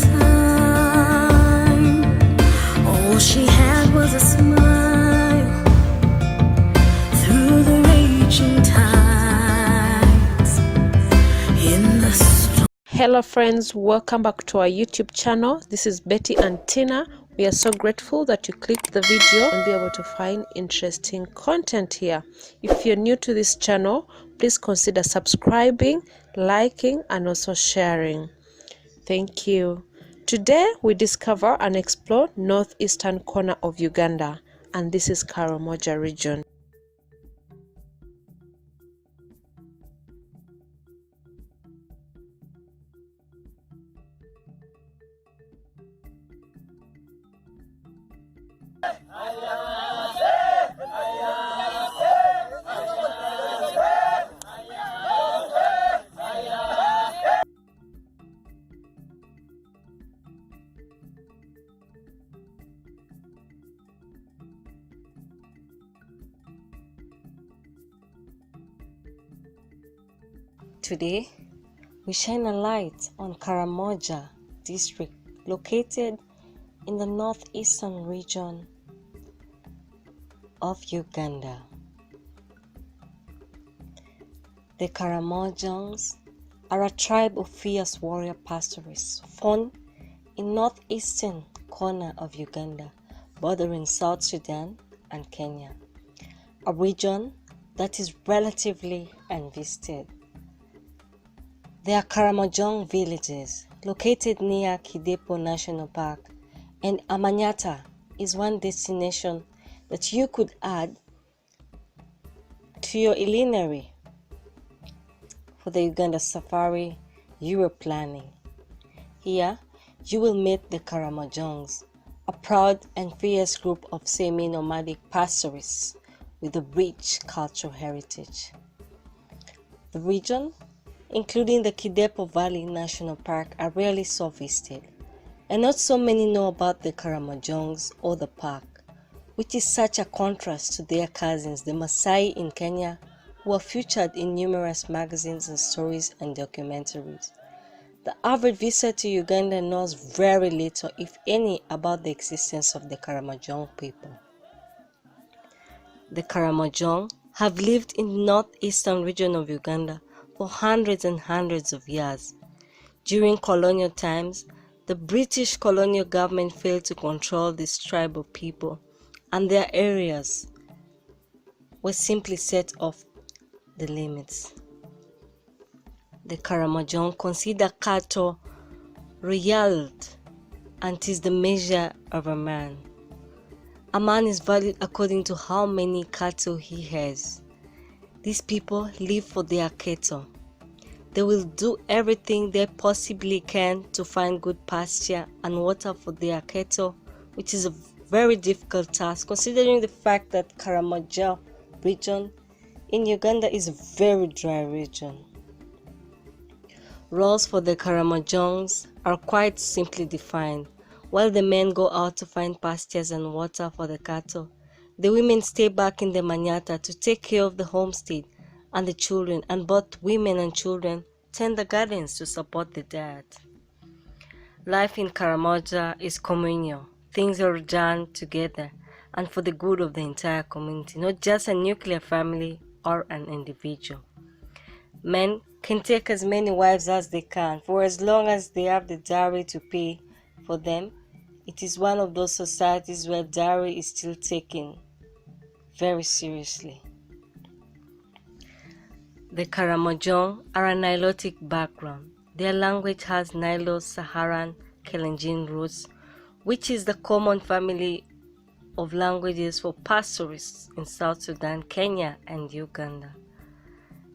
time. All she had was a smile through the raging tides in the storm. Hello friends, welcome back to our YouTube channel. This is Betty and Tina. We are so grateful that you clicked the video and be able to find interesting content here. If you're new to this channel, please consider subscribing, liking, and also sharing. Thank you. Today we discover and explore northeastern corner of Uganda, and this is Karamoja Region. Today, we shine a light on Karamoja District, located in the northeastern region of Uganda. The Karamojongs are a tribe of fierce warrior pastoralists found in northeastern corner of Uganda, bordering South Sudan and Kenya, a region that is relatively unvisited. There are Karamojong villages located near Kadapa National Park, and Amanyata is one destination that you could add to your itinerary for the Uganda safari you were planning. Here, you will meet the Karamojongs, a proud and fierce group of semi-nomadic pastoralists with a rich cultural heritage. The region, including the Kadapa Valley National Park, are rarely so visited, and not so many know about the Karamojongs or the park, which is such a contrast to their cousins, the Masai in Kenya, who are featured in numerous magazines and stories and documentaries. The average visitor to Uganda knows very little, if any, about the existence of the Karamojong people. The Karamojong have lived in the northeastern region of Uganda for hundreds and hundreds of years. During colonial times, the British colonial government failed to control this tribe of people, and their areas were simply set off the limits. The Karamojong consider cattle royalty, and is the measure of a man. A man is valued according to how many cattle he has. These people live for their cattle. They will do everything they possibly can to find good pasture and water for their cattle, which is a very difficult task considering the fact that Karamoja region in Uganda is a very dry region. Roles for the Karamojongs are quite simply defined. While the men go out to find pastures and water for the cattle, the women stay back in the Manyata to take care of the homestead and the children, and both women and children tend the gardens to support the diet. Life in Karamoja is communal. Things are done together and for the good of the entire community, not just a nuclear family or an individual. Men can take as many wives as they can, for as long as they have the dowry to pay for them. It is one of those societies where dowry is still taken very seriously. The Karamojong are a Nilotic background. Their language has Nilo-Saharan Kalenjin roots, which is the common family of languages for pastoralists in South Sudan, Kenya, and Uganda.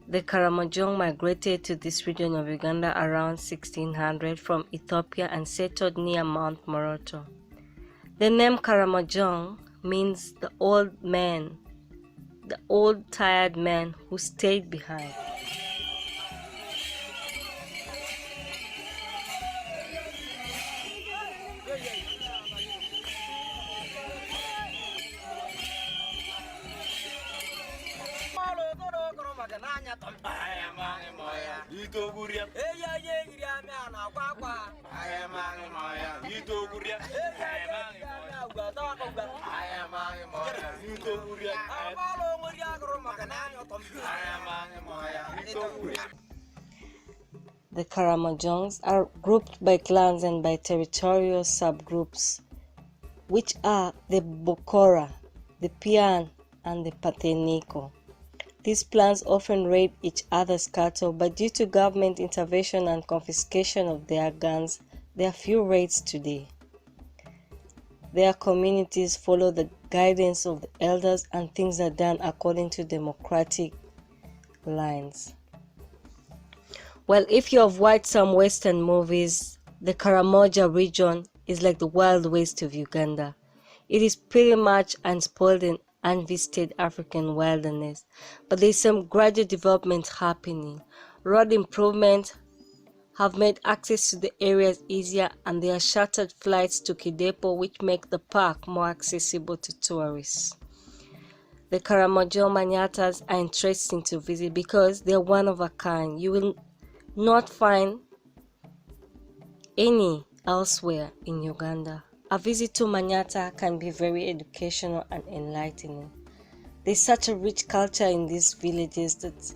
The Karamojong migrated to this region of Uganda around 1600 from Ethiopia and settled near Mount Moroto. The name Karamojong means the old man, the old tired man who stayed behind. The Karamojongs are grouped by clans and by territorial subgroups, which are the Bokora, the Pian, and the Pateniko. These clans often raid each other's cattle, but due to government intervention and confiscation of their guns, there are few raids today. Their communities follow the guidance of the elders and things are done according to democratic lines. Well, if you have watched some Western movies, the Karamoja region is like the Wild West of Uganda. It is pretty much unspoiled and unvisited African wilderness, but there is some gradual development happening. Road improvements have made access to the areas easier, and there are chartered flights to Kadapa which make the park more accessible to tourists. The Karamojong Manyatas are interesting to visit because they are one of a kind. You will not find any elsewhere in Uganda. A visit to Manyata can be very educational and enlightening. There's such a rich culture in these villages that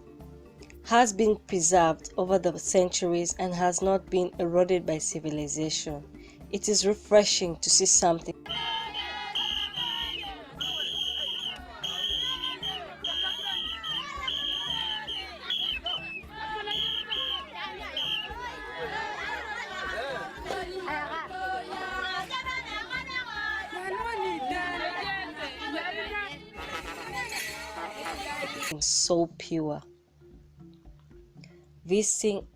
has been preserved over the centuries and has not been eroded by civilization. It is refreshing to see something so pure. Visiting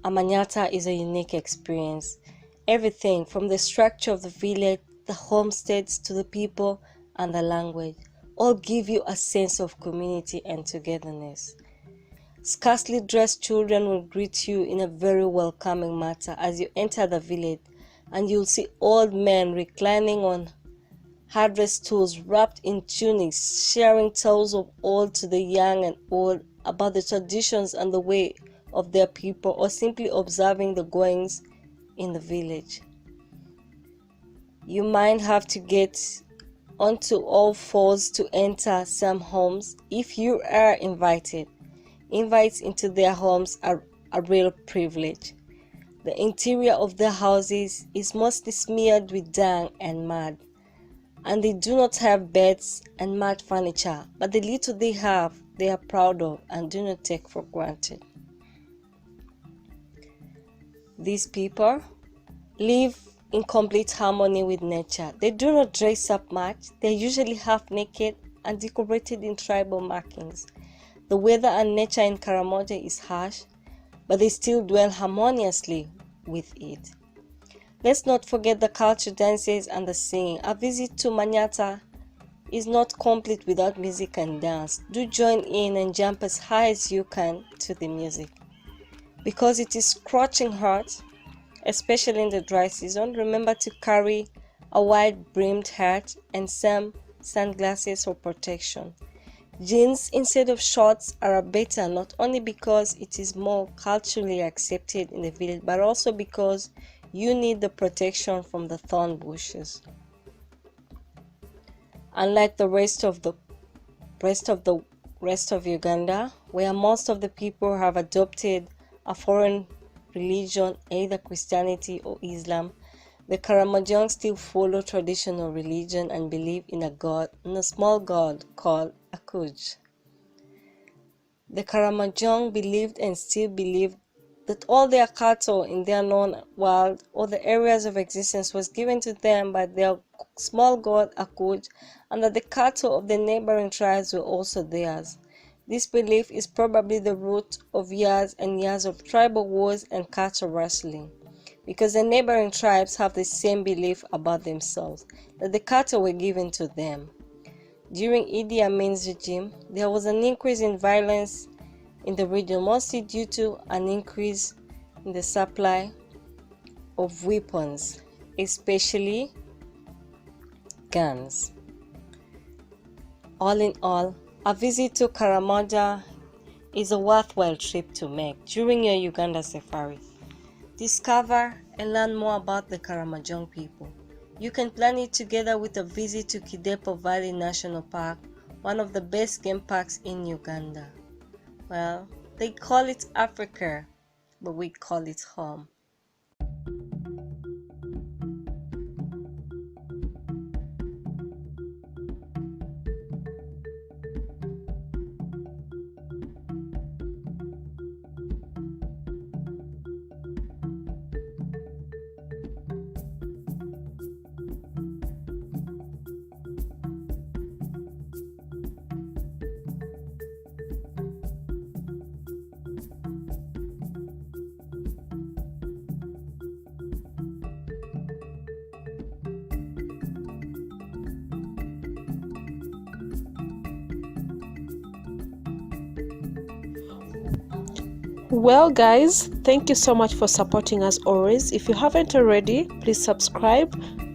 a Manyata is a unique experience. Everything from the structure of the village, the homesteads, to the people and the language all give you a sense of community and togetherness. Scarcely dressed children will greet you in a very welcoming manner as you enter the village, and you'll see old men reclining on harvest tools wrapped in tunics, sharing tales of old to the young and old about the traditions and the way of their people, or simply observing the goings in the village. You might have to get onto all fours to enter some homes if you are invited. Invites into their homes are a real privilege. The interior of their houses is mostly smeared with dung and mud, and they do not have beds and mat furniture, but the little they have, they are proud of and do not take for granted. These people live in complete harmony with nature. They do not dress up much. They are usually half naked and decorated in tribal markings. The weather and nature in Karamoja is harsh, but they still dwell harmoniously with it. Let's not forget the culture, dances, and the singing. A visit to Manyata is not complete without music and dance. Do join in and jump as high as you can to the music. Because it is scorching hot, especially in the dry season, remember to carry a wide-brimmed hat and some sunglasses for protection. Jeans instead of shorts are better, not only because it is more culturally accepted in the village, but also because you need the protection from the thorn bushes. Unlike the rest of Uganda, where most of the people have adopted a foreign religion, either Christianity or Islam, the Karamojong still follow traditional religion and believe in a small god called Akuj. The Karamojong believed and still believe that all their cattle in their known world or the areas of existence was given to them by their small god Akuj, and that the cattle of the neighboring tribes were also theirs. This belief is probably the root of years and years of tribal wars and cattle wrestling, because the neighboring tribes have the same belief about themselves, that the cattle were given to them. During Idi Amin's regime, there was an increase in violence in the region, mostly due to an increase in the supply of weapons, especially guns. All in all, a visit to Karamoja is a worthwhile trip to make during your Uganda safari. Discover and learn more about the Karamojong people. You can plan it together with a visit to Kadapa Valley National Park, one of the best game parks in Uganda. Well, they call it Africa, but we call it home. Well guys, thank you so much for supporting us always. If you haven't already, please subscribe,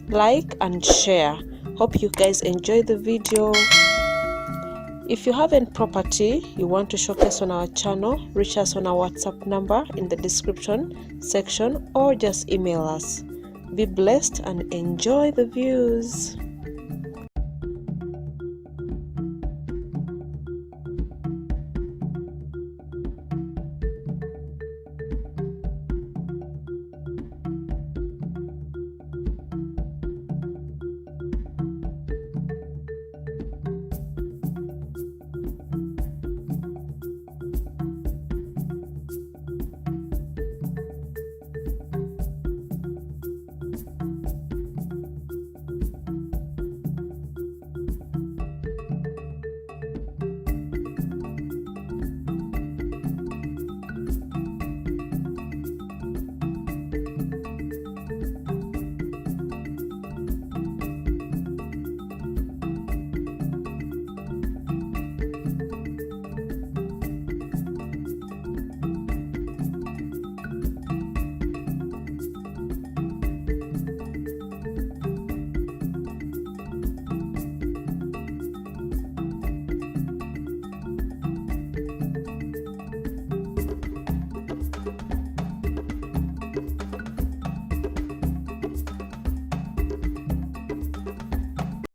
like and share. Hope you guys enjoy the video. If you have any property you want to showcase on our channel, reach us on our WhatsApp number in the description section or just email us. Be blessed and enjoy the views.